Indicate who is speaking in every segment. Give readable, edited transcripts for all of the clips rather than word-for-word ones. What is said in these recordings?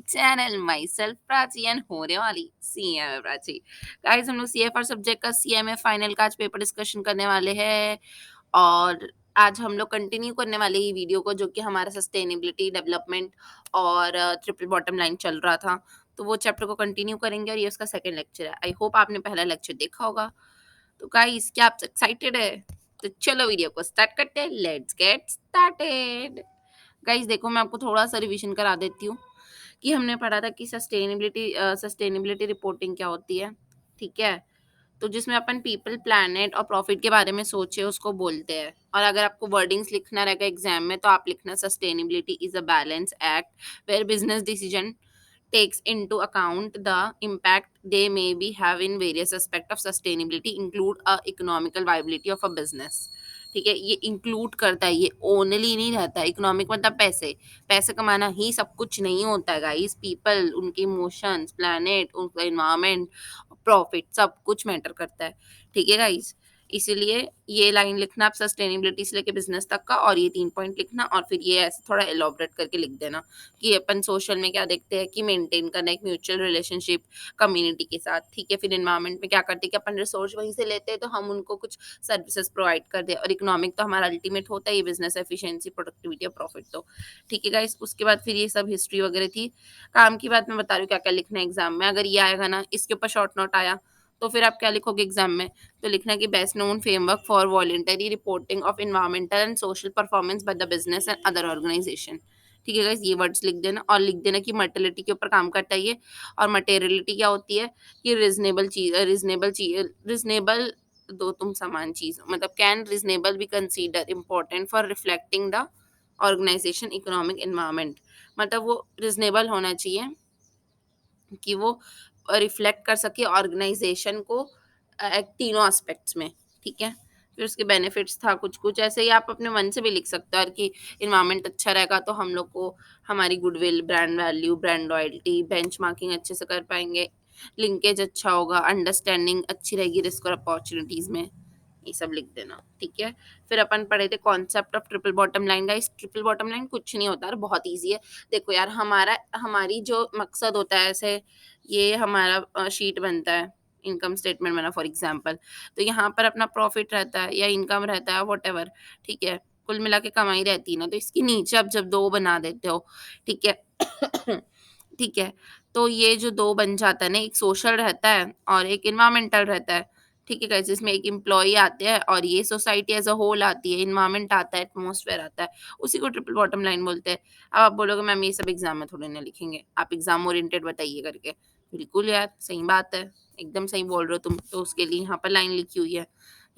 Speaker 1: Channel my self Prachi and होने वाली CMA Prachi. Guys हम लोग सीएफआर सब्जेक्ट का सीएमए फाइनल का आज पेपर डिस्कशन करने वाले हैं और आज हम लोग कंटिन्यू करने वाले ही वीडियो को जो कि हमारा सस्टेनेबिलिटी डेवलपमेंट और ट्रिपल बॉटम लाइन चल रहा था, तो वो चैप्टर को कंटिन्यू करेंगे और ये उसका सेकंड लेक्चर है। आई होप आपने पहला लेक्चर देखा होगा। तो गाइस क्या आप एक्साइटेड है? तो चलो वीडियो को स्टार्ट करते हैं। Let's get started. गाइस देखो मैं आपको थोड़ा सा रिवीजन करा देती हूँ कि हमने पढ़ा था कि सस्टेनेबिलिटी रिपोर्टिंग क्या होती है। ठीक है, तो जिसमें अपन पीपल प्लैनेट और प्रॉफिट के बारे में सोचे उसको बोलते हैं। और अगर आपको वर्डिंग्स लिखना रहेगा एग्जाम में तो आप लिखना sustainability is a balance act where business decision takes into account the impact they may be have in various aspect of sustainability include a economical viability of a business। ठीक है, ये include करता है, ये ओनली नहीं रहता है। Economic मतलब पैसे, पैसे कमाना ही सब कुछ नहीं होता है गाइस। पीपल, उनके इमोशंस, प्लैनेट, उनका इन्वायरमेंट, प्रॉफिट, सब कुछ मैटर करता है। ठीक है गाइस, इसीलिए ये लाइन लिखना आप सस्टेनेबिलिटी से लेके बिजनेस तक का, और ये 3 पॉइंट लिखना और फिर ये ऐसे थोड़ा एलॉबरेट करके लिख देना कि अपन सोशल में क्या देखते हैं कि मेंटेन करना एक म्यूचुअल रिलेशनशिप कम्युनिटी के साथ। ठीक है, फिर एनवायरनमेंट में क्या करते हैं कि अपन रिसोर्स वहीं से लेते हैं तो हम उनको कुछ सर्विसेज प्रोवाइड कर दे, और इकोनॉमिक तो हमारा अल्टीमेट होता है ये बिजनेस एफिशिएंसी, प्रोडक्टिविटी और प्रॉफिट। तो ठीक है गाइस, उसके बाद फिर ये सब हिस्ट्री वगैरह थी। काम की बात मैं बता रही हूँ क्या क्या लिखना है एग्जाम में। अगर ये आएगा ना, इसके ऊपर शॉर्ट नोट आया तो फिर आप क्या लिखोगे एग्जाम में? तो लिखना कि best known framework for voluntary reporting of environmental and social performance by the business and other organization. ठीक है गाइस, ये वर्ड्स लिख देना और लिख देना कि मटेरियलिटी के ऊपर काम करता है ये। और मटेरियलिटी क्या होती है कि रिजनेबल दो तुम समान चीज, मतलब can reasonable be consider important for reflecting the organization economic environment. मतलब वो रिजनेबल होना चाहिए कि वो रिफ्लेक्ट कर सके ऑर्गेनाइजेशन को तीनों एस्पेक्ट्स में। ठीक है, फिर उसके बेनिफिट्स था कुछ कुछ ऐसे ही, आप अपने मन से भी लिख सकते हो। और कि इन्वायरमेंट अच्छा रहेगा तो हम लोग को हमारी goodwill, brand value, brand loyalty, benchmarking अच्छे से कर पाएंगे, लिंकेज अच्छा होगा, अंडरस्टैंडिंग अच्छी रहेगी रिस्क और अपॉर्चुनिटीज में। ये सब लिख देना। ठीक है, फिर अपन पढ़े थे concept of triple bottom line. Guys triple bottom line कुछ नहीं होता यार, बहुत ईजी है। देखो यार, हमारी जो मकसद होता है, ऐसे ये हमारा शीट बनता है, इनकम स्टेटमेंट बना फॉर एग्जांपल, तो यहाँ पर अपना प्रॉफिट रहता है या इनकम रहता है व्हाटएवर। ठीक है, कुल मिला के कमाई रहती है ना, तो इसके नीचे आप जब दो बना देते हो, ठीक है ठीक है, तो ये जो दो बन जाता है ना, एक सोशल रहता है और एक इन्वायरमेंटल रहता है। ठीक है गाइस, इसमें एक एम्प्लॉई आते हैं और ये सोसाइटी एज अ होल आती है, इन्वायरमेंट आता है, एटमॉस्फेयर आता है, उसी को ट्रिपल बॉटम लाइन बोलते हैं। अब आप बोलोगे मैम ये सब एग्जाम में थोड़ी ना लिखेंगे, आप एग्जाम ओरिएंटेड बताइए करके। बिल्कुल यार, सही बात है, एकदम सही बोल रहे हो तुम। तो उसके लिए यहाँ पर लाइन लिखी हुई है,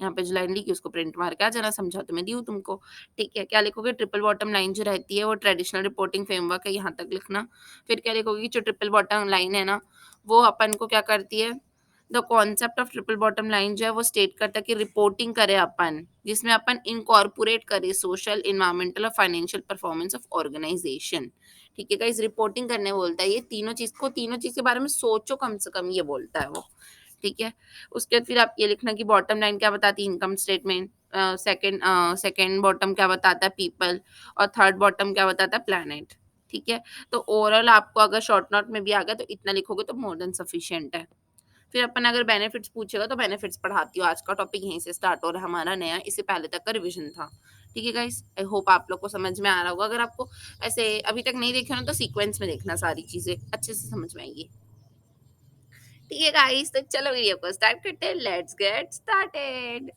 Speaker 1: यहाँ पे जो लाइन लिखी है उसको प्रिंट मार के आ जाना, समझा तो मैं दी हूँ तुमको। ठीक है, क्या लिखोगे? ट्रिपल बॉटम लाइन जो रहती है वो ट्रेडिशनल रिपोर्टिंग फ्रेमवर्क है, यहाँ तक लिखना। फिर क्या लिखोगे? जो ट्रिपल बॉटम लाइन है ना, वो अपन को क्या करती है, the concept of triple bottom line जो है वो स्टेट करता है कि रिपोर्टिंग करे अपन, जिसमें अपन इनकॉर्पोरेट करे सोशल, इन्वायरमेंटल और फाइनेंशियल परफॉर्मेंस ऑफ ऑर्गेनाइजेशन। ठीक है गाइस, रिपोर्टिंग करने बोलता है, ये तीनों चीज के बारे में सोचो कम से कम, ये बोलता है वो। ठीक है, उसके बाद फिर आप ये लिखना कि बॉटम लाइन क्या बताती है, इनकम स्टेटमेंट। सेकंड बॉटम क्या बताता है, पीपल। और थर्ड बॉटम क्या बताता है, प्लैनेट। ठीक है, तो ओवरऑल आपको अगर शॉर्ट नोट में भी आ गया तो इतना लिखोगे तो मोर देन सफिशिएंट है। फिर अपन अगर बेनिफिट्स पूछेगा तो बेनिफिट्स पढ़ाती हूँ। आज का टॉपिक यहीं से स्टार्ट हो रहा है हमारा नया, इससे पहले तक का रिवीजन था। ठीक है गाइस, आई होप आप लोग को समझ में आ रहा होगा। अगर आपको ऐसे अभी तक नहीं देखे हो ना तो सीक्वेंस में देखना, सारी चीजें अच्छे से समझ में आएगी। ठीक है गाइस, तो चलो वीडियो को स्टार्ट करते हैं। Let's get started.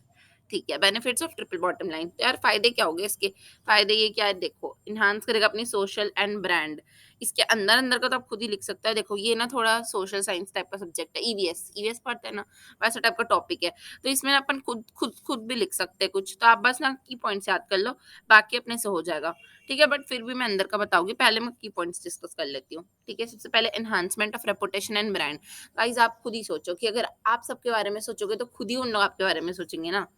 Speaker 1: ठीक है, benefits of triple bottom line. तो यार फायदे क्या हो गए इसके? फायदे ये क्या है, देखो, इन्हांस करेगा अपनी सोशल एंड ब्रांड। इसके अंदर अंदर का तो आप खुद ही लिख सकते हैं। देखो ये ना थोड़ा सोशल साइंस टाइप का सब्जेक्ट है, ईवीएस ईवीएस पढ़ते हैं ना, वैसा टाइप का टॉपिक है। तो इसमें ना अपन खुद खुद खुद भी लिख सकते हैं कुछ, तो आप बस ना की पॉइंट्स याद कर लो, बाकी अपने से हो जाएगा। ठीक है, बट फिर भी मैं अंदर का बताऊंगी, पहले मैं की पॉइंट्स डिस्कस कर लेती हूँ। ठीक है, सबसे पहले enhancement of reputation and brand. Guys आप खुद ही सोचो कि अगर आप सबके बारे में सोचोगे तो खुद ही उन लोग आपके बारे में सोचेंगे ना।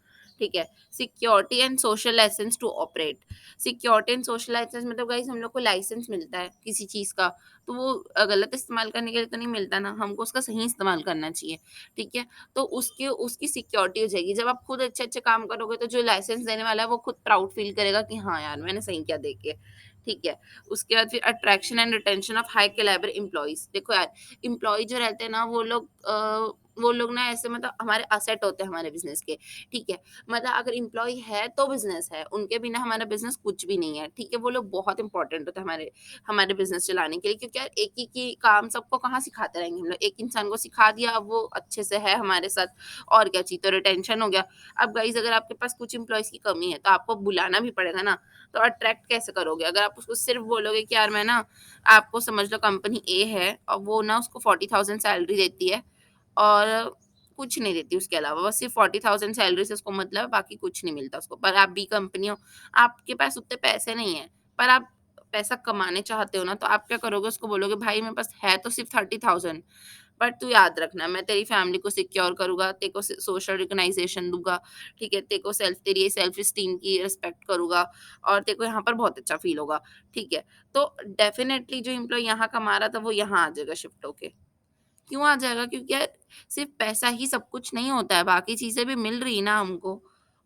Speaker 1: ठीक है, security and social license to operate. Security and social license मतलब गाइस हम लोग को लाइसेंस मिलता है किसी चीज का, तो वो गलत इस्तेमाल करने के लिए तो नहीं मिलता ना, हमको उसका सही इस्तेमाल करना चाहिए। ठीक है, तो उसके उसकी सिक्योरिटी हो जाएगी। जब आप खुद अच्छे अच्छे काम करोगे तो जो लाइसेंस देने वाला है वो खुद प्राउड फील करेगा कि हाँ यार मैंने सही किया, देख के। ठीक है। उसके बाद फिर attraction and retention of high calibre employees. देखो यार, एम्प्लॉयी जो रहते हैं ना वो लोग ना ऐसे मतलब हमारे एसेट होते हैं हमारे बिज़नेस के, ठीक है। मतलब अगर एम्प्लॉयी है तो बिज़नेस है, उनके बिना हमारा बिज़नेस कुछ भी नहीं है, ठीक है। वो लोग बहुत इंपॉर्टेंट होते हैं हमारे हमारे बिज़नेस चलाने के लिए, क्योंकि यार एक ही की काम सबको कहाँ सिखाते रहेंगे हम लोग। एक इंसान को सिखा दिया, अब वो अच्छे से है हमारे साथ, और क्या चाहिए। तो रिटेंशन हो गया। अब गाइज़ अगर आपके पास कुछ एम्प्लॉइज़ की कमी है तो आपको बुलाना भी पड़ेगा ना, तो अट्रैक्ट कैसे करोगे? अगर आप उसको सिर्फ़ बोलोगे कि यार मैं ना, आपको समझ लो कंपनी ए है और वो ना उसको 40,000 सैलरी देती है और कुछ नहीं देती उसके अलावा, बस सिर्फ़ 40,000 सैलरी से उसको मतलब है, बाकी कुछ नहीं मिलता उसको। पर आप बी कंपनी हो, आपके पास उतने पैसे नहीं हैं, पर आप पैसा कमाने चाहते हो ना, तो आप क्या करोगे? उसको बोलोगे भाई मेरे पास है तो सिर्फ़ 30,000, बट तू याद रखना मैं तेरी फैमिली को सिक्योर करूँगा, तेरे को सोशल रिकॉग्नाइजेशन दूँगा, ठीक है? तेरे को तेरी ये सेल्फ एस्टीम की रिस्पेक्ट करूँगा और तेरे को यहाँ पर बहुत अच्छा फ़ील होगा, ठीक है? तो डेफ़िनेटली जो एम्प्लॉयी यहाँ कमा रहा था वो यहाँ आ जाएगा शिफ्ट होके। क्यों आ जाएगा? क्योंकि यार सिर्फ़ पैसा ही सब कुछ नहीं होता है, बाकी चीज़ें भी मिल रही है ना हमको,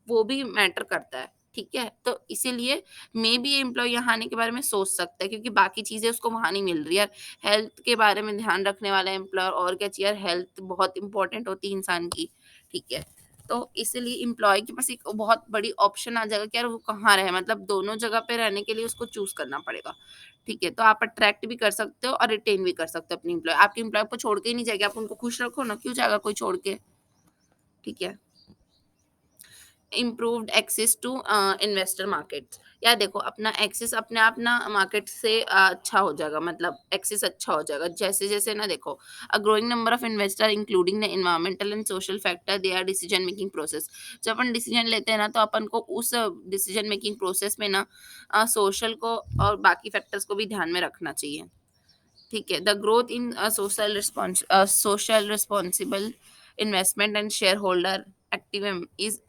Speaker 1: वो भी मैटर करता है, ठीक है? तो इसीलिए मेबी एम्प्लॉयी यहाँ आने के बारे में सोच सकता है, क्योंकि बाकी चीज़ें उसको वहाँ नहीं मिल रही है। हेल्थ के बारे में ध्यान रखने वाला एम्प्लॉयर, और क्या चाहिए यार, हेल्थ बहुत इम्पोर्टेंट होती है इंसान की, ठीक है? तो इसीलिए एम्प्लॉयी के पास एक बहुत बड़ी ऑप्शन आ जाएगा कि यार वो कहाँ रहे, मतलब दोनों जगह पे रहने के लिए उसको चूज़ करना पड़ेगा। ठीक है, तो आप अट्रैक्ट भी कर सकते हो और रिटेन भी कर सकते हो अपनी एम्प्लॉयी। आपके एम्प्लॉयी आपको छोड़ के ही नहीं जाएगी, आप उनको खुश रखो ना, क्यों जाएगा कोई छोड़ के? ठीक है। Improved access to investor markets. यार देखो, अपना एक्सेस अपने आप ना मार्केट से अच्छा हो जाएगा, मतलब एक्सेस अच्छा हो जाएगा। जैसे-जैसे ना देखो, a growing number of investor including the environmental and social factor they are decision making process. जब अपन डिसीजन लेते हैं ना, तो अपन को उस डिसीजन मेकिंग प्रोसेस में ना सोशल को और बाकी फैक्टर्स को भी ध्यान में रखना चाहिए। ठीक है। The growth in social responsible investment and share holder activism is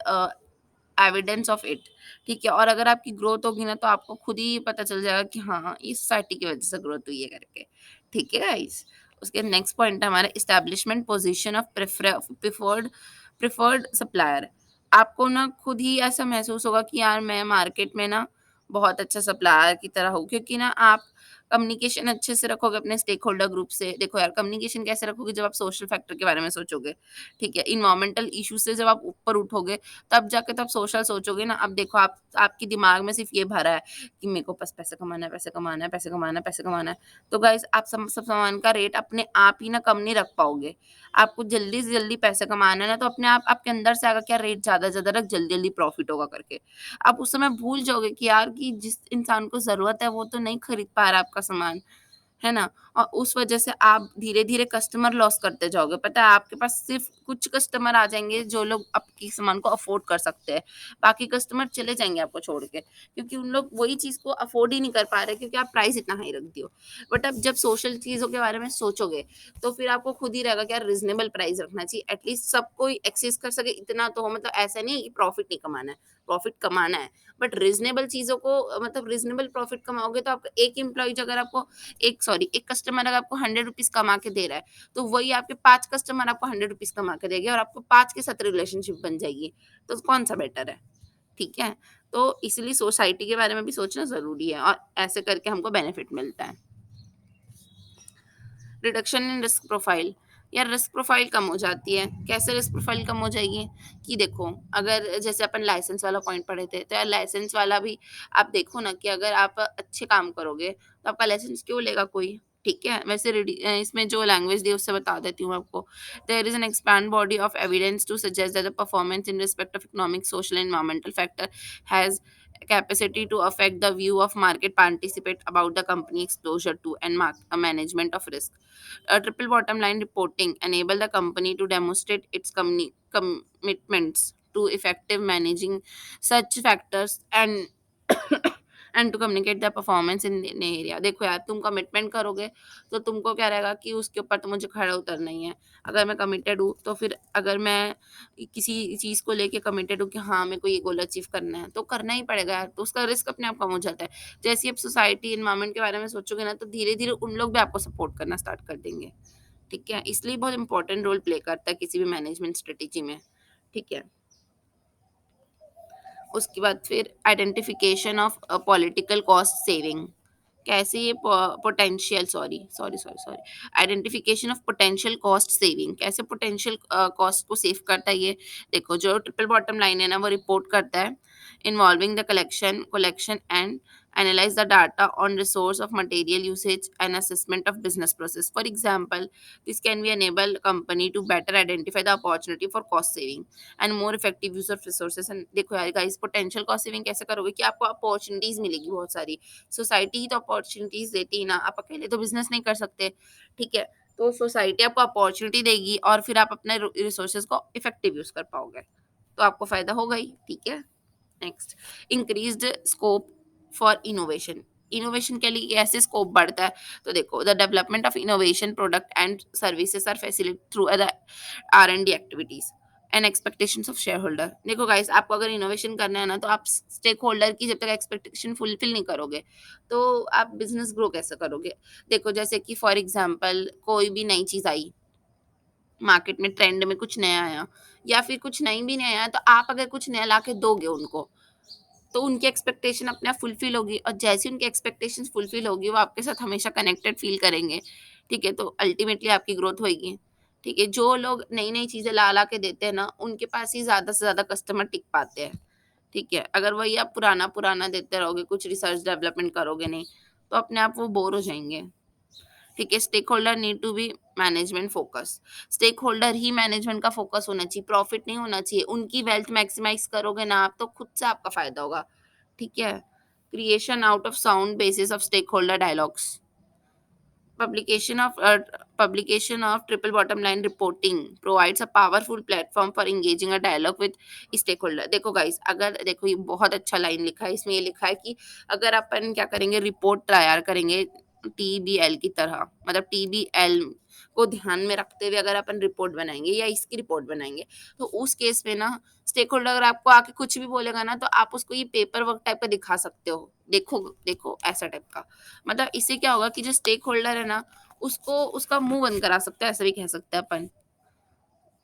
Speaker 1: evidence of it. ठीक है। और अगर आपकी ग्रोथ होगी ना, तो आपको खुद ही पता चल जाएगा कि हाँ, इस सोसाइटी की वजह से ग्रोथ हुई है करके। ठीक है गाइस। उसके नेक्स्ट पॉइंट है हमारा establishment position of preferred preferred supplier. आपको ना खुद ही ऐसा महसूस होगा कि यार मैं मार्केट में ना बहुत अच्छा सप्लायर की तरह हूँ, क्योंकि ना आप कम्युनिकेशन अच्छे से रखोगे अपने स्टेक होल्डर ग्रुप से। देखो यार, कम्युनिकेशन कैसे रखोगे? जब आप सोशल फैक्टर के बारे में सोचोगे, ठीक है? इन्वायरमेंटल इश्यू से जब आप ऊपर उठोगे, तब जाके तब सोशल सोचोगे ना। अब देखो, आप आपके दिमाग में सिर्फ ये भरा है कि मेरे को बस पैसे कमाना है, पैसे कमाना है, पैसे कमाना है, पैसे कमाना है। तो गाइस, आप सब सामान का रेट अपने आप ही ना कम नहीं रख पाओगे। आपको जल्दी से जल्दी पैसे कमाना है ना, तो अपने आप आपके अंदर से आएगा क्या, रेट ज़्यादा से ज़्यादा रख, जल्दी-जल्दी प्रॉफिट होगा करके। आप उस समय भूल जाओगे कि यार, कि जिस इंसान को ज़रूरत है वो तो नहीं खरीद पा रहा आपका सामान, है ना? और उस वजह से आप धीरे-धीरे कस्टमर लॉस करते जाओगे। पता है, आपके पास सिर्फ़ कुछ कस्टमर आ जाएँगे जो लोग आपकी सामान को अफ़ोर्ड कर सकते हैं। बाकी कस्टमर चले जाएँगे आपको छोड़ के, क्योंकि उन लोग वही चीज़ को अफ़ोर्ड ही नहीं कर पा रहे, क्योंकि आप प्राइस इतना हाई रख दिए हो। बट अब जब सोशल चीज़ों के बारे में सोचोगे, तो फिर आपको खुद ही रहेगा कि यार रीज़नेबल प्राइस रखना चाहिए। एटलीस्ट सब कोई एक्सेस कर सके इतना तो हो, मतलब ऐसा नहीं है कि प्रॉफ़िट नहीं कमाना है, प्रॉफ़िट कमाना है। बट रीज़नेबल चीज़ों को मतलब रीज़नेबल प्रॉफ़िट कमाओगे, तो आपका एक एम्प्लॉयी अगर आपको एक कस्टमर अगर आपको ₹100 कमा के दे रहा है, तो वही आपके 5 कस्टमर आपको ₹100 कमा के देंगे और आपको 5 के साथ रिलेशनशिप बन जाएगी। तो कौन-सा बेटर है? ठीक है? तो इसलिए सोसाइटी के बारे में भी सोचना ज़रूरी है, और ऐसे करके हमको बेनिफिट मिलता है। Reduction in risk profile. यार रिस्क प्रोफाइल कम हो जाती है। कैसे रिस्क प्रोफाइल कम हो जाएगी? कि देखो, अगर जैसे अपन लाइसेंस वाला पॉइंट पढ़े थे, तो यार लाइसेंस वाला भी आप देखो ना, कि अगर आप अच्छे काम करोगे तो आपका लाइसेंस क्यों लेगा कोई? ठीक है? वैसे इसमें जो लैंग्वेज दी है उससे बता देती हूँ आपको। There is an expand body of evidence to suggest that the performance in respect of economic, social and environmental factor has capacity to affect the view of market participate about the company exposure to and management of risk. A triple bottom line reporting enable the company to demonstrate its commitments to effective managing such factors and and to communicate the performance in area. देखो यार, तुम commitment करोगे तो तुमको क्या रहेगा कि उसके ऊपर तो मुझे खड़ा उतरना ही है। अगर मैं कमिटेड हूँ, तो फिर अगर मैं किसी चीज़ को लेके कमिटेड हूँ कि हाँ, मेरे को ये गोल अचीव करना है, तो करना ही पड़ेगा यार। तो उसका रिस्क अपने आप कम हो जाता है। जैसे ही आप सोसाइटी एनवायरनमेंट के बारे में सोचोगे ना, तो धीरे धीरे उन लोग भी आपको सपोर्ट करना स्टार्ट कर देंगे। ठीक है? इसलिए बहुत इंपॉर्टेंट रोल प्ले करता है किसी भी मैनेजमेंट स्ट्रेटेजी में। ठीक है? उसके बाद फिर identification of political cost saving. कैसे ये potential sorry sorry sorry sorry identification of potential cost saving, कैसे पोटेंशियल कॉस्ट को सेव करता है ये। देखो जो ट्रिपल बॉटम लाइन है ना वो रिपोर्ट करता है involving the collection and analyze the data on resource of material usage and assessment of business process. For example, this can be enable company to better identify the opportunity for cost saving and more effective use of resources. And देखो यार guys, potential cost saving कैसे करोगे कि आपको opportunities मिलेगी बहुत सारी। Society ही तो अपॉर्चुनिटीज देती है ना, आप अकेले तो बिजनेस नहीं कर सकते। ठीक है, तो सोसाइटी आपको अपॉर्चुनिटी देगी और फिर आप अपने रिसोर्सेज को इफेक्टिव यूज कर पाओगे, तो आपको फायदा होगा ही। ठीक है, next, increased scope for innovation. Innovation के लिए कैसे स्कोप बढ़ता है, तो देखो the development of innovation product and services are facilitated through the R&D activities and expectations of share holder. देखो गाइस, आपको अगर इनोवेशन करना है ना, तो आप स्टेक होल्डर की जब तक एक्सपेक्टेशन फुलफिल नहीं करोगे तो आप बिजनेस ग्रो कैसे करोगे। देखो जैसे कि फॉर एग्जांपल कोई भी नई चीज आई मार्केट में, ट्रेंड में कुछ नया आया, या फिर कुछ नई भी नहीं आया, तो आप अगर कुछ नया ला के दोगे उनको, तो उनकी एक्सपेक्टेशन अपने आप फुलफिल होगी, और जैसी उनकी एक्सपेक्टेशंस फुलफिल होगी वो आपके साथ हमेशा कनेक्टेड फील करेंगे। ठीक है, तो अल्टीमेटली आपकी ग्रोथ होगी। ठीक है, जो लोग नई नई चीजें ला ला के देते हैं ना, उनके पास ही ज्यादा से ज्यादा कस्टमर टिक पाते हैं। ठीक है, अगर वही आप पुराना पुराना देते रहोगे, कुछ रिसर्च डेवलपमेंट करोगे नहीं, तो अपने आप वो बोर हो जाएंगे। ठीक है, stakeholder need to be management focus. Stakeholder ही मैनेजमेंट का फोकस होना चाहिए, प्रॉफिट नहीं होना चाहिए। उनकी वेल्थ मैक्सिमाइज करोगे ना आप, तो खुद से आपका फायदा होगा। ठीक है, creation out of sound basis of stakeholder dialogues, publication of uh, publication of triple bottom line reporting provides a powerful platform for engaging a dialogue with stakeholder। देखो गाइस, अगर देखो ये बहुत अच्छा लाइन लिखा है, इसमें ये लिखा है कि अगर अपन क्या करेंगे, रिपोर्ट तैयार करेंगे TBL की तरह, मतलब TBL को ध्यान में रखते हुए अगर अपन रिपोर्ट बनाएंगे या इसकी रिपोर्ट बनाएंगे, तो उस केस में ना स्टेक होल्डर अगर आपको आके कुछ भी बोलेगा ना, तो आप उसको ये पेपर वर्क टाइप का दिखा सकते हो। देखो देखो ऐसा टाइप का, मतलब इससे क्या होगा कि जो स्टेक होल्डर है ना, उसको उसका मुंह बंद करा सकते हैं, ऐसा भी कह सकते हैं अपन।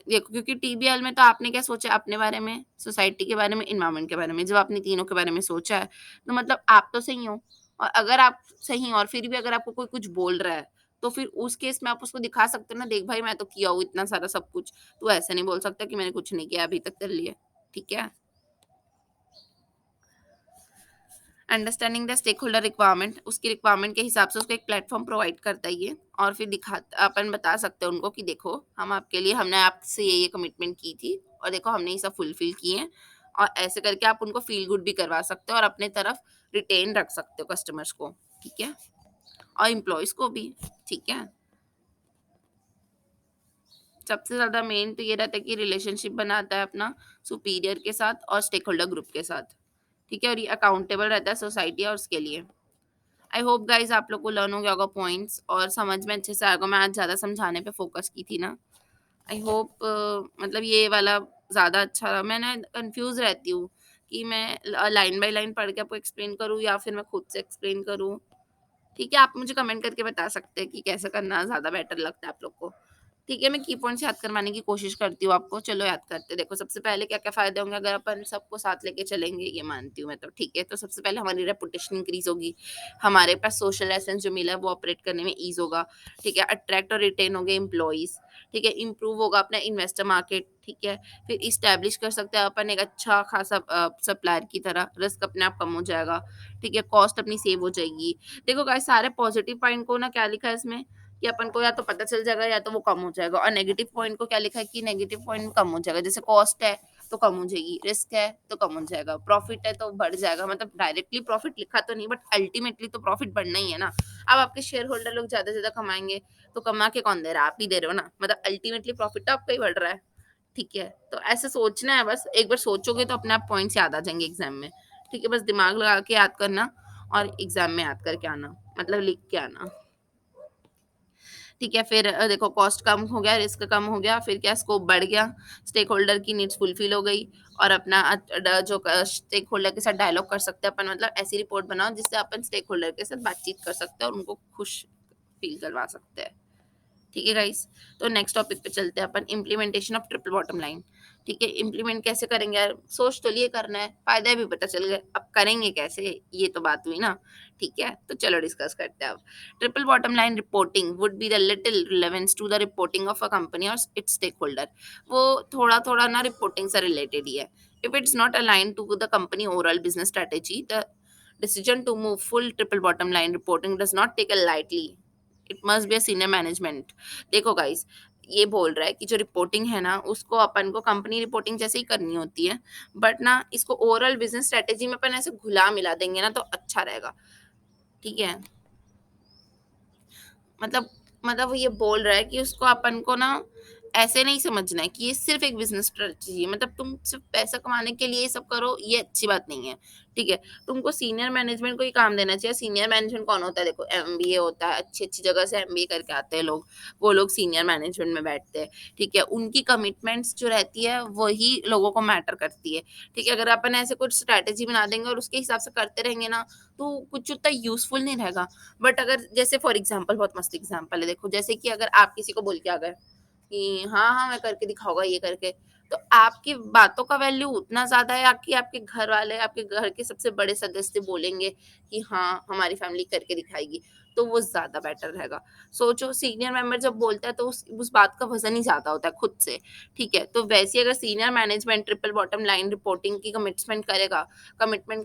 Speaker 1: देखो क्योंकि TBL में तो आपने क्या सोचा अपने बारे में, सोसाइटी के बारे में, इन्वायरमेंट के बारे में, जब आपने तीनों के बारे में सोचा है, तो मतलब आप तो सही हो। और अगर आप सही हो और फिर भी अगर आपको कोई कुछ बोल रहा है, तो फिर उस केस में आप उसको दिखा सकते हो ना, देख भाई मैं तो किया हूँ इतना सारा सब कुछ, तो ऐसा नहीं बोल सकता कि मैंने कुछ नहीं किया अभी तक तेरे लिए। ठीक है, understanding the stakeholder requirement, उसकी रिक्वायरमेंट के हिसाब से उसको एक प्लेटफॉर्म प्रोवाइड करता है ये, और फिर दिखा अपन बता सकते हैं उनको कि देखो हम आपके लिए, हमने आपसे ये कमिटमेंट की थी और देखो हमने ये सब फुलफिल किए हैं। और ऐसे करके आप उनको फील गुड भी करवा सकते हो और अपने तरफ रिटेन रख सकते हो कस्टमर्स को। ठीक है, और एम्प्लॉयज को भी। ठीक है, सबसे ज़्यादा मेन तो ये रहता है कि रिलेशनशिप बनाता है अपना सुपीरियर के साथ और स्टेक होल्डर ग्रुप के साथ। ठीक है, और ये अकाउंटेबल रहता है सोसाइटी और उसके लिए। आई होप गाइज आप लोग को लर्न हो गया होगा पॉइंट्स और समझ में अच्छे से आएगा। मैं आज ज़्यादा समझाने पे फोकस की थी ना। आई होप मतलब ये वाला ज़्यादा अच्छा रहा। मैं ना कंफ्यूज रहती हूँ कि मैं लाइन बाय लाइन पढ़ के आपको एक्सप्लेन करूँ या फिर मैं खुद से एक्सप्लेन करूँ। ठीक है, आप मुझे कमेंट करके बता सकते हैं कि कैसे करना ज़्यादा बेटर लगता है आप लोग को। ठीक है, मैं की पॉइंट्स याद करवाने की कोशिश करती हूँ आपको। चलो याद करते हैं। देखो सबसे पहले क्या-क्या फ़ायदे होंगे अगर अपन सबको साथ लेके चलेंगे, ये मानती हूँ मैं तो। ठीक है, तो सबसे पहले हमारी रेपुटेशन इंक्रीज़ होगी। हमारे पास सोशल एसेंस जो मिला है वो ऑपरेट करने में ईज़ होगा। ठीक है, अट्रैक्ट और रिटेन होंगे एम्प्लॉइज़। ठीक है, इम्प्रूव होगा अपना इन्वेस्टर मार्केट। ठीक है, फिर इस्टेब्लिश कर सकते हैं अपन एक अच्छा खासा सप्लायर की तरह। रिस्क अपने आप कम हो जाएगा। ठीक है, कॉस्ट अपनी सेव हो जाएगी। देखो गाइस, सारे पॉजिटिव पॉइंट को ना क्या लिखा है इसमें कि अपन को या तो पता चल जाएगा या तो वो कम हो जाएगा, और नेगेटिव पॉइंट को क्या लिखा है कि नेगेटिव पॉइंट कम हो जाएगा। जैसे कॉस्ट है तो कम हो जाएगी, रिस्क है तो कम हो जाएगा, प्रॉफिट है तो बढ़ जाएगा। मतलब डायरेक्टली प्रॉफिट लिखा तो नहीं, बट अल्टीमेटली तो प्रॉफिट बढ़ना ही है ना। अब आपके शेयर होल्डर लोग ज्यादा से ज्यादा कमाएंगे, तो कमा के कौन दे रहा है, आप ही दे रहे हो ना। मतलब अल्टीमेटली प्रॉफिट तो आपका ही बढ़ रहा है। ठीक है, तो ऐसे सोचना है बस। एक बार सोचोगे तो अपने आप पॉइंट्स याद आ जाएंगे एग्जाम में। ठीक है, बस दिमाग लगा के याद करना और एग्जाम में याद करके आना, मतलब लिख के आना। ठीक है, फिर देखो कॉस्ट कम हो गया, रिस्क कम हो गया, फिर क्या स्कोप बढ़ गया, स्टेक होल्डर की नीड्स फुलफिल हो गई, और अपना जो स्टेक होल्डर के साथ डायलॉग कर सकते हैं अपन। मतलब ऐसी रिपोर्ट बनाओ जिससे अपन स्टेक होल्डर के साथ बातचीत कर सकते हैं और उनको खुश फील करवा सकते हैं। ठीक है गाइस। तो नेक्स्ट टॉपिक पे चलते हैं अपन, implementation of triple bottom line. ठीक है, इम्प्लीमेंट कैसे करेंगे यार, सोच तो लिए करना है, फायदे भी पता चल गए, अब करेंगे कैसे, ये तो बात हुई ना। ठीक है, तो चलो डिस्कस करते हैं अब। Triple bottom line reporting would be the little relevance to the reporting of a company और इट्स स्टेक होल्डर। वो थोड़ा थोड़ा ना रिपोर्टिंग से रिलेटेड ही है। If it's not align to the company overall business strategy, the decision to move full triple bottom line reporting does not take a lightly. It must be a senior management. देखो guys, ये बोल रहा है कि जो reporting है ना, उसको अपन को कंपनी रिपोर्टिंग जैसे ही करनी होती है, बट ना इसको ओवरऑल बिजनेस स्ट्रेटेजी में अपन ऐसे घुला मिला देंगे ना तो अच्छा रहेगा। ठीक है, मतलब मतलब वो ये बोल रहा है कि उसको अपन को ना ऐसे नहीं समझना है कि ये सिर्फ एक बिजनेस स्ट्रेटजी है, मतलब तुम सिर्फ पैसा कमाने के लिए ये सब करो, ये अच्छी बात नहीं है। ठीक है, तुमको सीनियर मैनेजमेंट को ही काम देना चाहिए। सीनियर मैनेजमेंट कौन होता है, देखो एमबीए होता है, अच्छी अच्छी जगह से एमबीए करके आते हैं लोग, वो लोग सीनियर मैनेजमेंट में बैठते हैं। ठीक है, उनकी कमिटमेंट्स जो रहती है वही लोगों को मैटर करती है। ठीक है, अगर अपन ऐसे कुछ स्ट्रैटेजी बना देंगे और उसके हिसाब से करते रहेंगे ना, तो कुछ उतना यूजफुल नहीं रहेगा। बट अगर जैसे फॉर एग्जांपल, बहुत मस्त एग्जांपल है, देखो जैसे कि अगर आप किसी को बोल के आ गए कि हाँ हाँ मैं करके दिखाऊंगा ये करके, तो आपकी बातों का वैल्यू उतना ज्यादा है कि आपके घर वाले, आपके घर के सबसे बड़े सदस्य बोलेंगे कि हाँ हमारी फैमिली करके दिखाएगी, तो वो ज्यादा बेटर रहेगा। सोचो, सीनियर मेंबर जब बोलता है तो उस बात का वजन ही ज्यादा होता है खुद से। ठीक है, तो वैसे ही अगर senior management triple bottom line reporting की कमिटमेंट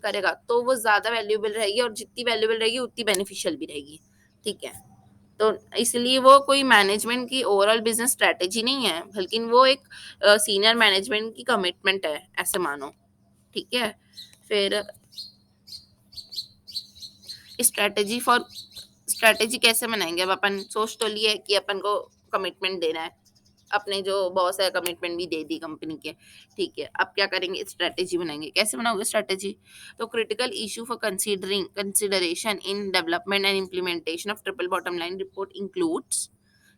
Speaker 1: करेगा तो वो ज्यादा वैल्यूएबल रहेगी, और जितनी वैल्यूएबल रहेगी उतनी बेनिफिशियल भी रहेगी। ठीक है, तो इसलिए वो कोई मैनेजमेंट की ओवरऑल बिजनेस स्ट्रेटेजी नहीं है, बल्कि वो एक सीनियर मैनेजमेंट की कमिटमेंट है, ऐसे मानो। ठीक है, फिर स्ट्रेटेजी कैसे बनाएंगे, अब अपन सोच तो लिए कि अपन को कमिटमेंट देना है, अपने जो बॉस है कमिटमेंट भी दे दी कंपनी के। ठीक है, अब क्या करेंगे, स्ट्रेटेजी बनाएंगे। कैसे बनाओगे स्ट्रेटेजी, तो critical issue for consideration in development and implementation of triple bottom line report includes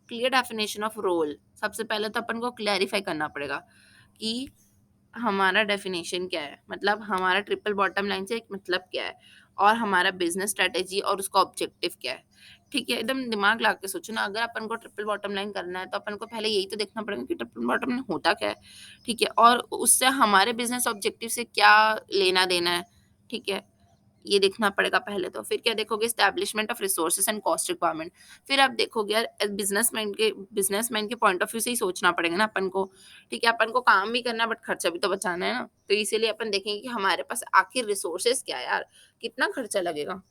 Speaker 1: clear definition of role. सबसे पहले तो अपन को क्लैरिफाई करना पड़ेगा कि हमारा डेफिनेशन क्या है, मतलब हमारा ट्रिपल बॉटम लाइन से एक मतलब क्या है, और हमारा बिजनेस स्ट्रेटेजी और उसका ऑब्जेक्टिव क्या है। ठीक है, एकदम दिमाग लगा के सोचो ना, अगर अपन को ट्रिपल बॉटम लाइन करना है तो अपन को पहले यही तो देखना पड़ेगा कि ट्रिपल बॉटम लाइन होता क्या है। ठीक है, और उससे हमारे बिजनेस ऑब्जेक्टिव से क्या लेना देना है। ठीक है, ये देखना पड़ेगा पहले तो। फिर क्या देखोगे, establishment of resources and cost requirement. फिर आप देखोगे यार, बिजनेसमैन के पॉइंट ऑफ व्यू से ही सोचना पड़ेगा ना अपन को। ठीक है, अपन को काम भी करना है बट खर्चा भी तो बचाना है ना, तो इसीलिए अपन देखेंगे कि हमारे पास आखिर रिसोर्सेज क्या है यार, कितना खर्चा लगेगा।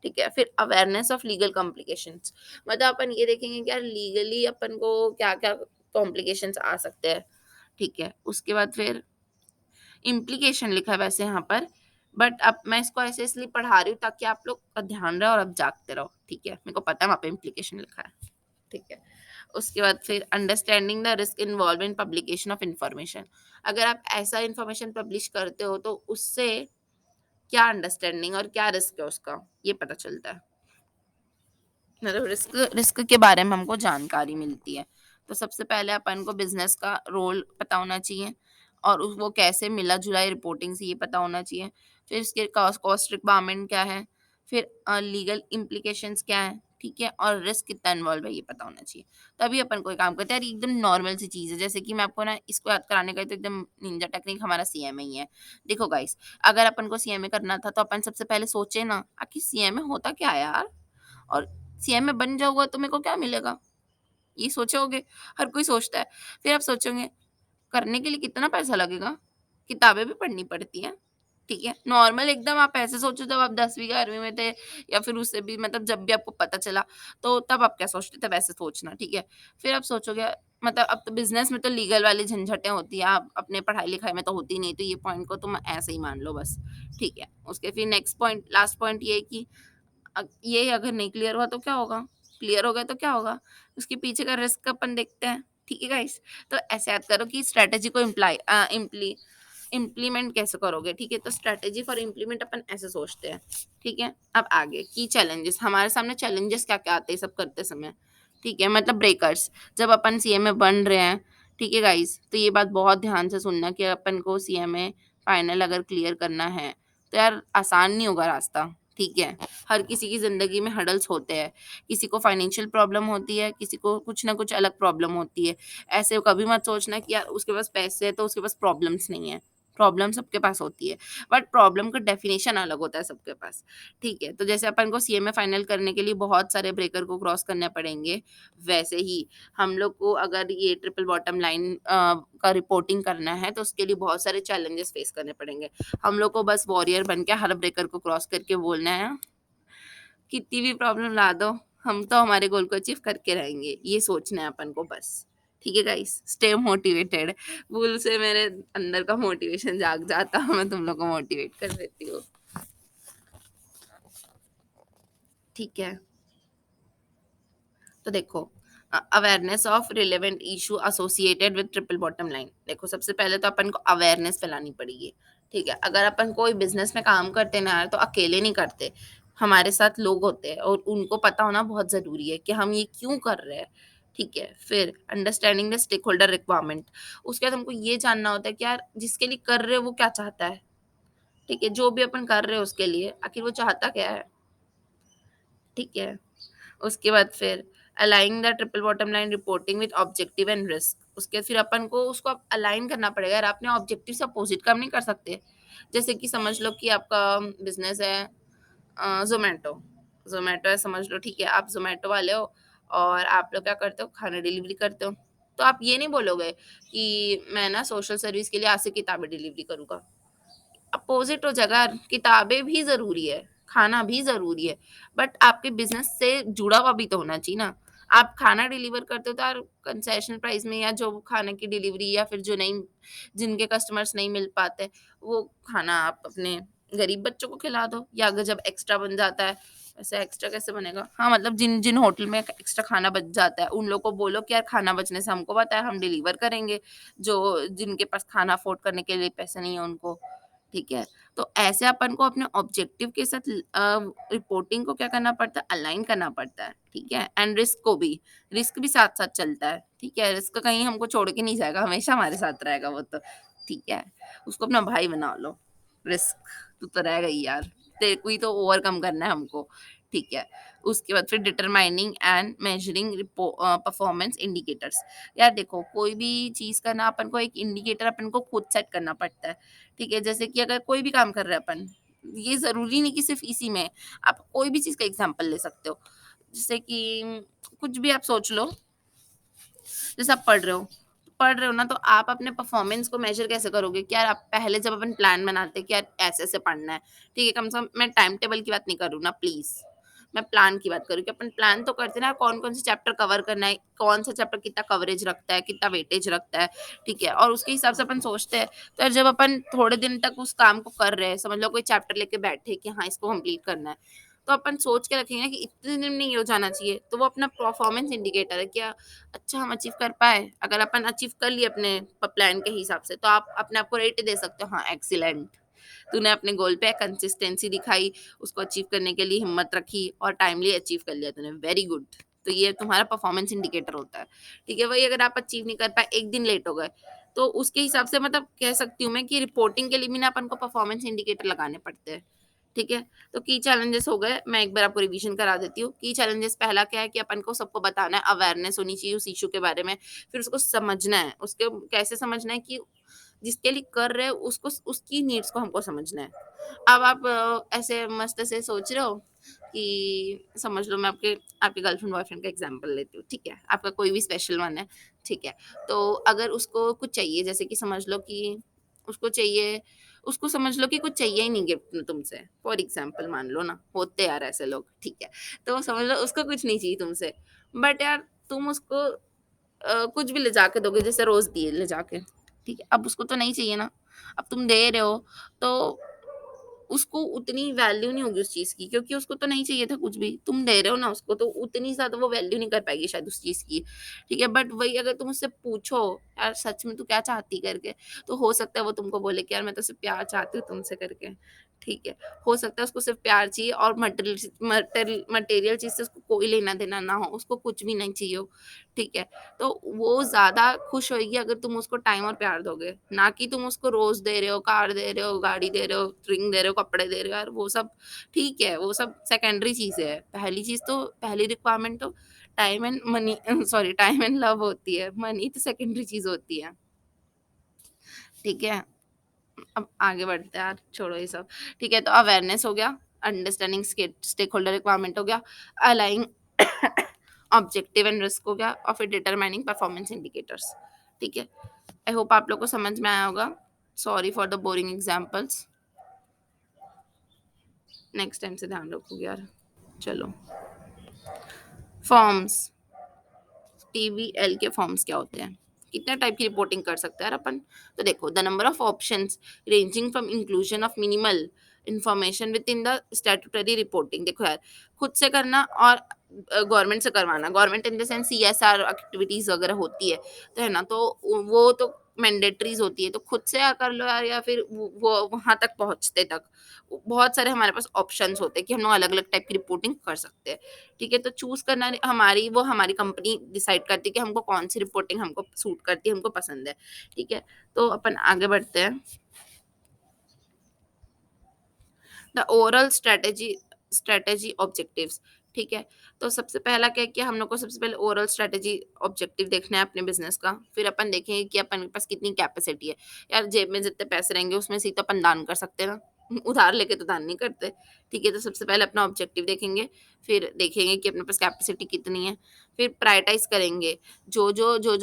Speaker 1: ठीक है, फिर अवेयरनेस ऑफ लीगल कॉम्प्लिकेशंस, मतलब अपन ये देखेंगे कि यार लीगली अपन को क्या क्या कॉम्प्लिकेशंस आ सकते हैं। ठीक है, उसके बाद फिर इम्प्लीकेशन लिखा है वैसे यहाँ पर, बट अब मैं इसको ऐसे इसलिए पढ़ा रही हूँ ताकि आप लोग का ध्यान रहे और अब जागते रहो। ठीक है, मेरे को पता है वहाँ पे इम्प्लीकेशन लिखा है। ठीक है, उसके बाद फिर understanding the risk involve in publication of information. अगर आप ऐसा इंफॉर्मेशन पब्लिश करते हो तो उससे क्या अंडरस्टैंडिंग और क्या रिस्क है उसका, ये पता चलता है। मतलब रिस्क रिस्क के बारे में हमको जानकारी मिलती है। तो सबसे पहले अपन को बिजनेस का रोल पता होना चाहिए, और वो कैसे मिला जुला रिपोर्टिंग से ये पता होना चाहिए। फिर इसके कॉस्ट रिक्वायरमेंट क्या है, फिर लीगल इम्प्लीकेशंस क्या है। ठीक है, और रिस्क कितना इन्वॉल्व है ये पता होना चाहिए। तभी अपन कोई काम करते हैं। यार एकदम नॉर्मल सी चीज़ है, जैसे कि मैं आपको ना इसको याद कराने का तो एकदम निंजा टेक्निक हमारा सीएमए ही है। देखो गाइस, अगर अपन को सीएमए करना था तो अपन सबसे पहले सोचे ना, आखिर सीएमए होता क्या है यार, और सीएम में बन जाऊँगा तो मेरे को क्या मिलेगा? ये सोचोगे, हर कोई सोचता है। फिर आप सोचोगे करने के लिए कितना पैसा लगेगा? किताबें भी पढ़नी पड़ती हैं, ठीक है? नॉर्मल एकदम आप ऐसे सोचो जब आप 10वीं 11वीं में थे, या फिर उससे भी, मतलब जब भी आपको पता चला, तो तब आप क्या सोचते थे वैसे सोचना, ठीक है? फिर आप सोचोगे, मतलब अब तो बिज़नेस में तो लीगल वाली झंझटें होती हैं, आप अपने पढ़ाई-लिखाई में तो होती नहीं, तो ये पॉइंट को तुम ऐसे ही मान लो बस, ठीक है? उसके फिर नेक्स्ट पॉइंट, लास्ट पॉइंट ये है कि ये अगर नहीं क्लियर हुआ तो क्या होगा? क्लियर हो गया तो क्या होगा? उसके पीछे का रिस्क अपन देखते हैं। ठीक है गाइस? तो ऐसे याद करो कि स्ट्रैटेजी को इम्प्लीमेंट कैसे करोगे, ठीक है? तो स्ट्रैटेजी फॉर इम्प्लीमेंट अपन ऐसे सोचते हैं, ठीक है? अब आगे की चैलेंजेस, हमारे सामने चैलेंजेस क्या-क्या आते हैं सब करते समय, ठीक है? मतलब ब्रेकर्स, जब अपन सीएमए बन रहे हैं, ठीक है गाइस? तो ये बात बहुत ध्यान से सुनना कि अपन को सीएमए फाइनल अगर क्लियर करना है, तो यार आसान नहीं होगा रास्ता। ठीक है? हर किसी की ज़िंदगी में हर्डल्स होते हैं। किसी को फाइनेंशियल प्रॉब्लम होती है, किसी को कुछ ना कुछ अलग प्रॉब्लम होती है। ऐसे कभी मत सोचना कि यार उसके पास पैसे हैं तो उसके पास प्रॉब्लम्स नहीं है। प्रॉब्लम सबके पास होती है, बट प्रॉब्लम का डेफिनिशन अलग होता है सबके पास, ठीक है? तो जैसे अपन को सीएमए फाइनल करने के लिए बहुत सारे ब्रेकर को क्रॉस करने पड़ेंगे, वैसे ही हम लोग को अगर ये ट्रिपल बॉटम लाइन का रिपोर्टिंग करना है, तो उसके लिए बहुत सारे चैलेंजेस फेस करने पड़ेंगे। हम लोग को बस वॉरियर बन के हर ब्रेकर को क्रॉस करके बोलना है, कितनी भी प्रॉब्लम ला दो, हम तो हमारे गोल को अचीव करके रहेंगे। ये सोचना है अपन को बस। ठीक है गाइस? Stay motivated. भूल से मेरे अंदर का मोटिवेशन जाग जाता, मैं तुम लोग को मोटिवेट कर देती हूँ। ठीक है? तो देखो, awareness of relevant issue associated with triple bottom line. देखो, सबसे पहले तो अपन को अवेयरनेस फैलानी पड़ेगी, ठीक है? अगर अपन कोई बिजनेस में काम करते ना यार, तो अकेले नहीं करते, हमारे साथ लोग होते हैं और उनको पता होना बहुत ज़रूरी है कि हम ये क्यों कर रहे हैं, ठीक है? फिर understanding the stakeholder requirement. उसके बाद हमको ये जानना होता है कि यार जिसके लिए कर रहे हो वो क्या चाहता है, ठीक है? जो भी अपन कर रहे हो उसके लिए आखिर वो चाहता क्या है, ठीक है? उसके बाद फिर aligning the triple bottom line reporting with objective and risk. उसके फिर अपन को उसको अलाइन करना पड़ेगा यार, अपने ऑब्जेक्टिव से अपोजिट काम नहीं कर सकते। जैसे कि समझ लो कि आपका बिजनेस है जोमेटो। जोमेटो है, समझ लो, ठीक है? आप जोमेटो वाले हो और आप लोग क्या करते हो, खाना डिलीवरी करते हो। तो आप ये नहीं बोलोगे कि मैं ना सोशल सर्विस के लिए आज से किताबें डिलीवरी करूंगा। अपोज़िट हो जाएगा, किताबें भी ज़रूरी है, खाना भी ज़रूरी है, बट आपके बिज़नेस से जुड़ा हुआ भी तो होना चाहिए ना। आप खाना डिलीवर करते हो तो यार कंसेशनल प्राइस में, या जो खाने की डिलीवरी या फिर जो नहीं, जिनके कस्टमर्स नहीं मिल पाते, वो खाना आप अपने गरीब बच्चों को खिला दो, या अगर जब एक्स्ट्रा बन जाता है, वैसे एक्स्ट्रा कैसे बनेगा? हाँ, मतलब जिन होटल में एक्स्ट्रा खाना बच जाता है, उन लोग को बोलो कि यार खाना बचने से हमको पता है, हम डिलीवर करेंगे, जो जिनके पास खाना अफ़ोर्ड करने के लिए पैसे नहीं है उनको। ठीक है? तो ऐसे अपन को अपने ऑब्जेक्टिव के साथ रिपोर्टिंग को क्या करना पड़ता है, अलाइन करना पड़ता है, ठीक है? एंड रिस्क को भी, रिस्क भी साथ-साथ चलता है, ठीक है? रिस्क कहीं हमको छोड़ के नहीं जाएगा, हमेशा हमारे साथ रहेगा वो तो, ठीक है? उसको अपना भाई बना लो, रिस्क तू तो रहेगा ही यार, तेरे को ही तो ओवरकम करना है हमको, ठीक है? उसके बाद फिर determining and measuring performance indicators. यार देखो, कोई भी चीज़ का ना अपन को एक इंडिकेटर अपन को खुद सेट करना पड़ता है। ठीक है? जैसे कि अगर कोई भी काम कर रहे हैं अपन, ये ज़रूरी नहीं कि सिर्फ़ इसी में, आप कोई भी चीज़ का एग्ज़ाम्पल ले सकते हो। जैसे कि कुछ भी आप सोच लो, जैसे आप पढ़ रहे हो ना, तो आप अपने परफ़ॉर्मेंस को मेज़र कैसे करोगे कि यार आप पहले जब अपन प्लान बनाते हैं कि यार ऐसे-ऐसे पढ़ना है, ठीक है? कम से कम मैं टाइम टेबल की बात नहीं कर रही हूँ ना प्लीज़, मैं प्लान की बात कर रही हूँ कि अपन प्लान तो करते हैं ना, कौन-कौन से चैप्टर कवर करना है, कौन-सा चैप्टर कितना कवरेज रखता है, कितना वेटेज रखता है, ठीक है? और उसके हिसाब से अपन सोचते हैं। तो जब अपन थोड़े दिन तक उस काम को कर रहे हैं, समझ लो कोई चैप्टर लेके बैठे कि हाँ, इसको कंप्लीट करना है, तो अपन सोच के रखेंगे ना कि इतने दिन में ये हो जाना चाहिए, तो वो अपना परफ़ॉर्मेंस इंडिकेटर है, क्या अच्छा हम अचीव कर पाए। अगर अपन अचीव कर लिए अपने प्लान के हिसाब से, तो आप अपने आप को रेट दे सकते हो, हाँ एक्सीलेंट, तूने अपने गोल पे कंसिस्टेंसी दिखाई, उसको अचीव करने के लिए हिम्मत रखी और टाइमली अचीव कर लिया तूने, वेरी गुड। तो ये तुम्हारा परफॉर्मेंस इंडिकेटर होता है, ठीक है? वही अगर आप अचीव नहीं कर पाए, एक दिन लेट हो गए, तो उसके हिसाब से मतलब कह सकती हूँ मैं कि रिपोर्टिंग के लिए भी ना अपन को परफॉर्मेंस इंडिकेटर लगाने पड़ते हैं, ठीक है? तो की चैलेंजेस हो गए, मैं एक बार आपको रिवीजन करा देती हूँ। की चैलेंजेस पहला क्या है कि अपन को सबको बताना है, अवेयरनेस होनी चाहिए उस इश्यू के बारे में, फिर उसको समझना है, उसके कैसे समझना है कि जिसके लिए कर रहे हो उसको, उसकी नीड्स को हमको समझना है। अब आप ऐसे मस्त से सोच रहे हो कि समझ लो, मैं आपके आपके गर्लफ्रेंड बॉयफ्रेंड का एग्जांपल लेती हूँ, ठीक है? आपका कोई भी स्पेशल वन है, ठीक है? तो अगर उसको कुछ चाहिए, जैसे कि समझ लो कि उसको चाहिए, उसको समझ लो कि कुछ चाहिए ही नहीं गिफ्ट में तुमसे, फॉर एग्जांपल मान लो ना, होते यार ऐसे लोग, ठीक है? तो समझ लो उसको कुछ नहीं चाहिए तुमसे, बट यार तुम उसको कुछ भी ले जाके दोगे, जैसे रोज़ दिए ले जाके, ठीक है? अब उसको तो नहीं चाहिए ना, अब तुम दे रहे हो, तो उसको उतनी वैल्यू नहीं होगी उस चीज़ की, क्योंकि उसको तो नहीं चाहिए था कुछ भी, तुम दे रहे हो ना उसको, तो उतनी ज़्यादा वो वैल्यू नहीं कर पाएगी शायद उस चीज़ की, ठीक है? बट वही अगर तुम उससे पूछो, यार सच में तू क्या चाहती करके, तो हो सकता है वो तुमको बोले कि यार मैं तो सिर्फ़ प्यार चाहती हूँ तुमसे करके, ठीक है। हो सकता है उसको सिर्फ़ प्यार चाहिए और मटेरियल चीज़ से उसको कोई लेना-देना ना हो, उसको कुछ भी नहीं चाहिए हो, ठीक है। तो वो ज़्यादा खुश होएगी अगर तुम उसको टाइम और प्यार दोगे, ना कि तुम उसको रोज़ दे रहे हो, कार दे रहे हो, गाड़ी दे रहे हो, रिंग दे रहे हो, कपड़े दे रहे हो, यार वो सब ठीक है, वो सब सेकेंडरी चीज़ें हैं। पहली चीज़ तो पहली रिक्वायरमेंट तो time and money sorry time and love होती है, मनी तो सेकेंडरी चीज़ होती है, ठीक है। अब आगे बढ़ते हैं यार, छोड़ो ये सब। ठीक है, तो अवेयरनेस हो गया, अंडरस्टैंडिंग स्टेक होल्डर रिक्वायरमेंट हो गया, अलाइंग ऑब्जेक्टिव एंड रिस्क हो गया और फिर डिटरमाइनिंग परफॉर्मेंस इंडिकेटर्स। ठीक है, आई होप आप लोग को समझ में आया होगा। Sorry for the boring examples, next time से ध्यान रखोगे यार। चलो, फॉर्म्स, टीवीएल के फॉर्म्स क्या होते हैं? कितने टाइप की रिपोर्टिंग कर सकते हैं यार अपन? तो देखो, the number of options ranging from inclusion of minimal information with in the statutory reporting. देखो यार, खुद से करना और गवर्नमेंट से करवाना, government in the sense CSR activities वगैरह होती है, तो है ना, तो वो तो मैंडेटरीज होती है, तो खुद से कर लो यार, या फिर वो वहां तक पहुंचते तक बहुत सारे हमारे पास ऑप्शंस होते हैं कि हम लोग अलग अलग टाइप की रिपोर्टिंग कर सकते हैं। ठीक है, तो चूज़ करना हमारी कंपनी डिसाइड करती है कि हमको कौन-सी रिपोर्टिंग हमको सूट करती है, हमको पसंद है। ठीक है, तो अपन आगे बढ़ते हैं। The overall strategy objectives. ठीक है, तो सबसे पहला क्या है कि हम लोग को सबसे पहले ओवरऑल स्ट्रैटेजी ऑब्जेक्टिव देखना है अपने बिजनेस का, फिर अपन देखेंगे कि अपन के पास कितनी कैपेसिटी है। यार जेब में जितने पैसे रहेंगे उसमें से ही तो अपन दान कर सकते हैं ना, उधार लेके तो दान नहीं करते। ठीक है, तो सबसे पहले अपना ऑब्जेक्टिव देखेंगे, फिर देखेंगे कि अपने पास कैपेसिटी कितनी है, फिर प्रायोरिटाइज करेंगे जो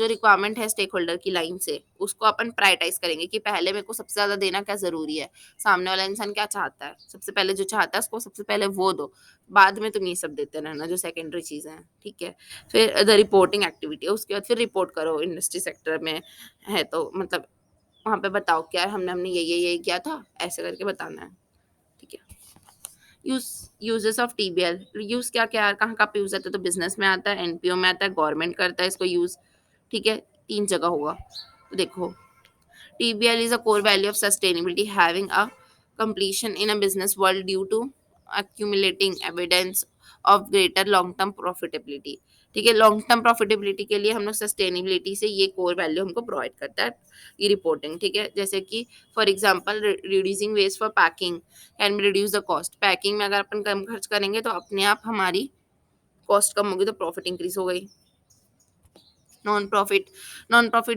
Speaker 1: रिक्वायरमेंट है स्टेक होल्डर की लाइन से, उसको अपन प्रायोरिटाइज करेंगे कि पहले मेरे को सबसे ज़्यादा देना क्या ज़रूरी है, सामने वाला इंसान क्या चाहता है, सबसे पहले जो चाहता है उसको सबसे पहले वो दो, बाद में तुम ये सब देते रहना जो सेकेंडरी चीज़ें हैं, ठीक है। फिर द रिपोर्टिंग एक्टिविटी है, उसके बाद फिर रिपोर्ट करो, इंडस्ट्री सेक्टर में है तो मतलब वहाँ पे बताओ क्या है, हमने हमने ये किया था, ऐसे करके बताना है, ठीक है। यूज यूजेस ऑफ टीबीएल, यूज क्या क्या कहाँ कहाँ पे यूज आता है, तो बिजनेस में आता है, एनपीओ में आता है, गवर्नमेंट करता है इसको यूज, ठीक है, तीन जगह होगा। तो देखो, TBL is a core value of sustainability, having a completion in a business world due to accumulating evidence of greater long term profitability। ठीक है, लॉन्ग टर्म प्रॉफिटेबिलिटी के लिए हम लोग सस्टेनेबिलिटी से ये कोर वैल्यू हमको प्रोवाइड करता है ये रिपोर्टिंग। ठीक है, जैसे कि for example reducing waste for packing can be reduce the cost. Packing में अगर अपन कम खर्च करेंगे तो अपने आप हमारी कॉस्ट कम होगी, तो प्रॉफिट इंक्रीज हो गई। नॉन प्रॉफिट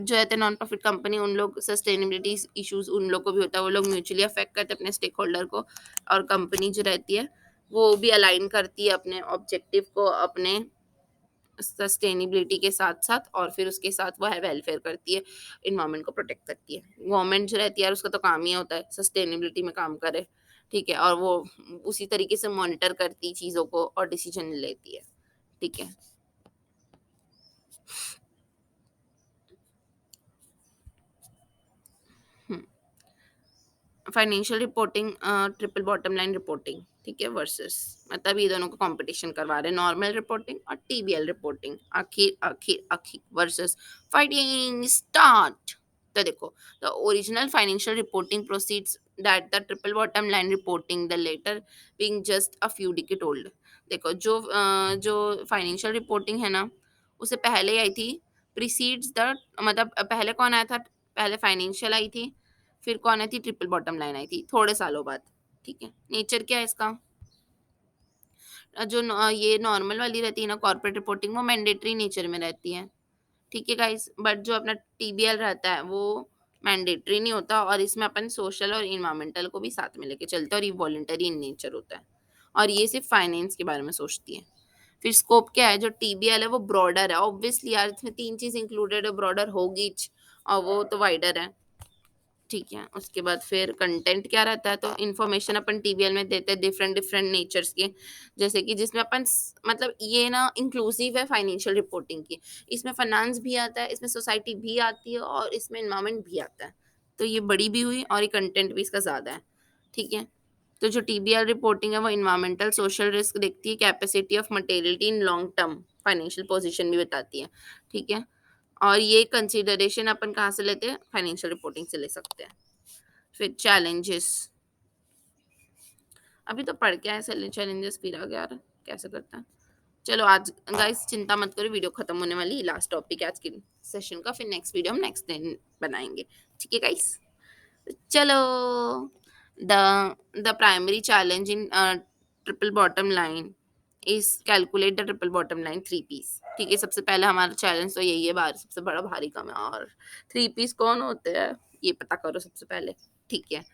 Speaker 1: जो रहते हैं, नॉन प्रॉफिट कंपनी, उन लोग सस्टेनेबिलिटी इश्यूज उन लोग को भी होता है, वो लोग म्यूचुअली अफेक्ट करते हैं अपने स्टेक होल्डर को, और कंपनी जो रहती है वो भी अलाइन करती है अपने ऑब्जेक्टिव को अपने सस्टेनेबिलिटी के साथ साथ, और फिर उसके साथ वो है वेलफेयर करती है, इन्वायरमेंट को प्रोटेक्ट करती है। गवर्नमेंट जो रहती है यार, उसका तो काम ही होता है सस्टेनेबिलिटी में काम करे, ठीक है, और वो उसी तरीके से मॉनिटर करती चीज़ों को और डिसीजन लेती है, ठीक है। Financial reporting, triple bottom line reporting, ठीक है, वर्सेस मतलब ये दोनों को कंपटीशन करवा रहे हैं, नॉर्मल रिपोर्टिंग और टीबीएल रिपोर्टिंग, आखिर आखिर आखिर वर्सेस फाइटिंग स्टार्ट। तो देखो, the original financial reporting proceeds that the triple bottom line reporting, the latter being just a few decade old. देखो, जो फाइनेंशियल रिपोर्टिंग है ना, उससे पहले आई थी, प्रीसीड्स द, मतलब पहले कौन आया था, पहले फाइनेंशियल आई थी, फिर कौन आई थी, ट्रिपल बॉटम लाइन आई थी थोड़े सालों बाद, ठीक है। नेचर क्या है इसका, ये नॉर्मल वाली रहती है ना कॉर्पोरेट रिपोर्टिंग, वो मैंडेटरी नेचर में रहती है, ठीक है गाइस, बट जो अपना टीबीएल रहता है वो मैंडेटरी नहीं होता, और इसमें अपन सोशल और इन्वायरमेंटल को भी साथ में लेके चलते हैं, और ये वॉलंटरी इन नेचर होता है, और ये सिर्फ फाइनेंस के बारे में सोचती है। फिर स्कोप क्या है, जो टीबीएल है वो ब्रॉडर है, ऑब्वियसली यार इसमें तीन चीज इंक्लूडेड है, ब्रॉडर होगी, और वो तो वाइडर है, ठीक है। उसके बाद फिर कंटेंट क्या रहता है, तो इन्फॉर्मेशन अपन टीबीएल में देते हैं डिफरेंट डिफरेंट नेचर्स के, जैसे कि जिसमें अपन मतलब ये ना इंक्लूसिव है फाइनेंशियल रिपोर्टिंग की, इसमें फाइनेंस भी आता है, इसमें सोसाइटी भी आती है, और इसमें इन्वायरमेंट भी आता है, तो ये बड़ी भी हुई और ये कंटेंट भी इसका ज़्यादा है, ठीक है। तो जो टीबीएल रिपोर्टिंग है वो इन्वायरमेंटल सोशल रिस्क देखती है, capacity of materiality in long term, financial position भी बताती है, ठीक है। और ये कंसिडरेशन अपन कहाँ से लेते हैं, फाइनेंशियल रिपोर्टिंग से ले सकते हैं। फिर चैलेंजेस, अभी तो पढ़ के आए चैलेंजेस, फिर आ गया यार, कैसे करता है। चलो आज गाइस चिंता मत करो, वीडियो खत्म होने वाली, लास्ट टॉपिक है आज के सेशन का, फिर नेक्स्ट वीडियो हम नेक्स्ट दिन बनाएंगे। ठीक है गाइस, चलो। The primary challenge in triple bottom line is calculate the triple bottom line three piece. ठीक है, सबसे पहले हमारा चैलेंज तो यही है, बाहर सबसे बड़ा भारी काम है। और थ्री पीस कौन होते हैं ये पता करो सबसे पहले। ठीक है,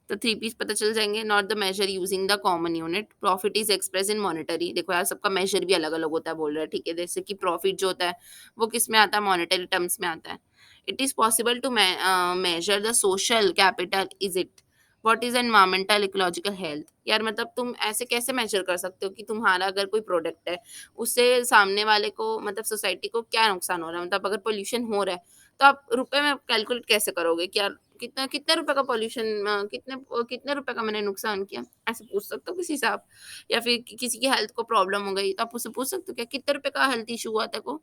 Speaker 1: तो थ्री पीस पता चल जाएंगे। Not the measure using the common unit, profit is express in monetary. देखो यार, सबका मेजर भी अलग अलग होता है बोल रहा है। ठीक है, जैसे कि प्रॉफिट जो होता है वो किस में आता है, मॉनेटरी टर्म्स में आता है। It is possible to measure the social capital, is it what is environmental ecological health. यार मतलब तुम ऐसे कैसे मेजर कर सकते हो कि तुम्हारा अगर कोई प्रोडक्ट है उससे सामने वाले को, मतलब सोसाइटी को क्या नुकसान हो रहा है। मतलब अगर पोल्यूशन हो रहा है तो आप रुपए में कैलकुलेट कैसे करोगे कि यार कितना कितने रुपए का पॉल्यूशन, कितने रुपए का मैंने नुकसान किया, ऐसे पूछ सकते हो किसी से आप। या फिर किसी की हेल्थ को प्रॉब्लम हो गई तो आप उससे पूछ सकते हो क्या कितने रुपए का हेल्थ इशू हुआ था को।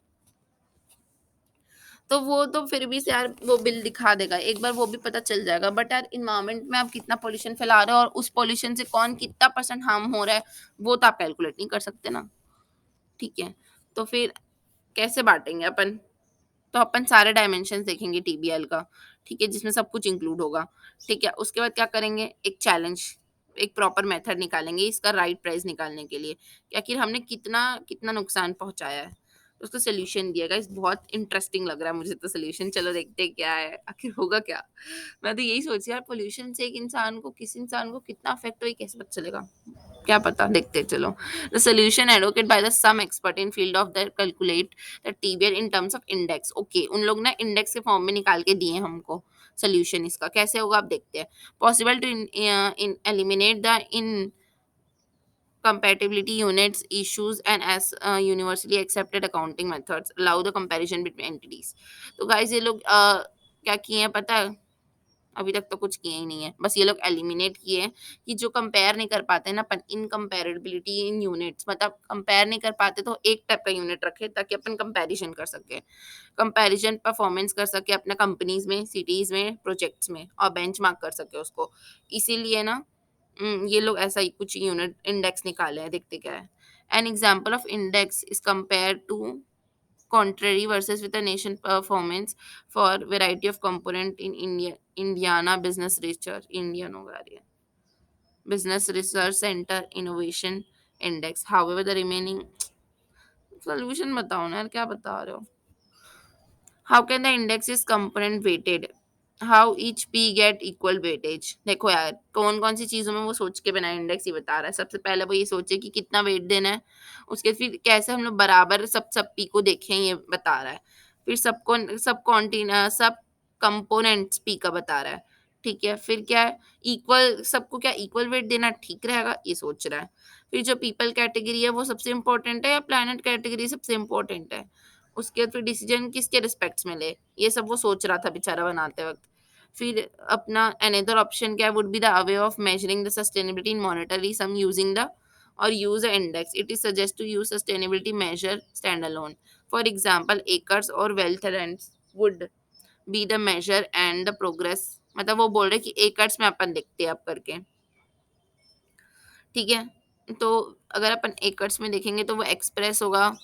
Speaker 1: तो वो तो फिर भी से यार वो बिल दिखा देगा, एक बार वो भी पता चल जाएगा। बट यार इन्वायरमेंट में आप कितना पोल्यूशन फैला रहे हो और उस पोल्यूशन से कौन कितना परसेंट हार्म हो रहा है, वो तो आप कैलकुलेट नहीं कर सकते ना। ठीक है, तो फिर कैसे बांटेंगे अपन। तो अपन सारे डायमेंशन देखेंगे टीबीएल का। ठीक है, जिसमें सब कुछ इंक्लूड होगा। ठीक है, उसके बाद क्या करेंगे, एक चैलेंज, एक प्रॉपर मेथड निकालेंगे इसका राइट प्राइस निकालने के लिए कि आखिर हमने कितना कितना नुकसान पहुंचाया है। तो उसका सोल्यूशन दिया गाइस, बहुत इंटरेस्टिंग लग रहा है मुझे तो सोल्यूशन। चलो देखते हैं क्या है, आखिर होगा क्या। मैं तो यही सोची यार, पोल्यूशन से एक इंसान को, किसी इंसान को कितना अफेक्ट हो, ये कैसे पता चलेगा, क्या पता, देखते हैं, चलो। The solution advocate by the some expert in field of the calculate the TBL in terms of index. Okay, उन लोग ना इंडेक्स के फॉर्म में निकाल के दिए हमको। सोल्यूशन इसका कैसे होगा आप देखते हैं। Possible to in eliminate the in compatibility units issues and as universally accepted accounting methods allow the comparison between entities। तो guys ये लोग क्या किए हैं पता है, अभी तक तो कुछ किए ही नहीं है, बस ये लोग एलिमिनेट किए हैं कि जो कंपेयर नहीं कर पाते ना अपन, इनकम्पेरेबिलिटी इन यूनिट्स, मतलब कंपेयर नहीं कर पाते तो एक टाइप का यूनिट रखे ताकि अपन कंपैरिजन कर सके, कंपैरिजन परफॉर्मेंस कर सके अपने कंपनीज में, सिटीज में, प्रोजेक्ट्स में, और बेंचमार्क कर सके उसको। इसीलिए ना ये लोग ऐसा ही कुछ यूनिट इंडेक्स निकाले हैं, देखते क्या है। An example of index is compare to contrary versus with the nation performance for variety of component in Indiana Business Research Indian होगा ये Business Research Center Innovation Index। However, the remaining solution बताओ ना यार, क्या बता रहे हो। How can the index is component weighted? How each P get equal weightage? देखो यार, कौन कौन सी चीज़ों में वो सोच के बना इंडेक्स, ये बता रहा है। सबसे पहले वो ये सोचे कि कितना वेट देना है, उसके फिर कैसे हम लोग बराबर सब पी को देखें, ये बता रहा है। फिर सब कंपोनेंट्स पी का बता रहा है। ठीक है, फिर क्या है, इक्वल सबको क्या इक्वल वेट देना ठीक रहेगा, ये सोच रहा है। फिर जो पीपल कैटेगरी है वो सबसे इम्पोर्टेंट है या प्लानट कैटेगरी सबसे इम्पोर्टेंट है, उसके बाद फिर डिसीजन किसके रिस्पेक्ट्स में ले, ये सब वो सोच रहा था बेचारा बनाते वक्त। फिर अपना अनदर ऑप्शन क्या would be the away of measuring the sustainability in monetary sum using the or use a index. It is suggest to use sustainability measure stand alone. For example acres or wealth rents would be the measure and the progress. मतलब वो बोल रहे कि acres में अपन देखते हैं अब करके। ठीक है, तो अगर अपन एकर्स में देखेंगे तो वो एक्सप्रेस होगा,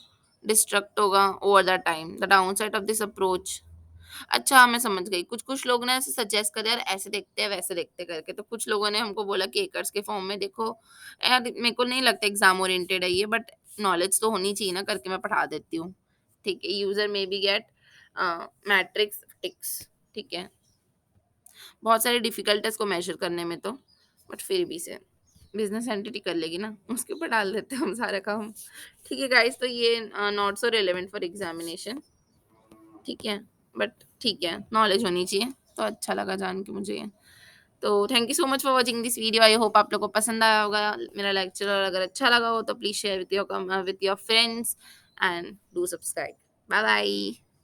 Speaker 1: डिस्ट्रक्ट होगा over the time. The down side of this approach, अच्छा हाँ, मैं समझ गई। कुछ कुछ लोग ना ऐसे सजेस्ट कर यार ऐसे देखते हैं वैसे देखते करके, तो कुछ लोगों ने हमको बोला कि एकर्स के फॉर्म में देखो। यार मेरे को नहीं लगता एग्जाम ओरिएंटेड है ये, बट नॉलेज तो होनी चाहिए ना, करके मैं पढ़ा देती हूँ। ठीक है, user may be get metrics ticks. ठीक है, बहुत सारे डिफिकल्ट है इसको मेजर करने में तो, बट फिर भी से बिजनेस एंटिटी कर लेगी ना, उसके ऊपर डाल देते हैं हम सारा काम। ठीक है गाइस, तो ये not so relevant for examination. ठीक है, बट ठीक है, नॉलेज होनी चाहिए। तो अच्छा लगा जान के मुझे ये। तो thank you so much for watching this video. I hope आप लोग को पसंद आया होगा मेरा लेक्चर, और अगर अच्छा लगा हो तो please share with your friends and do subscribe. Bye bye.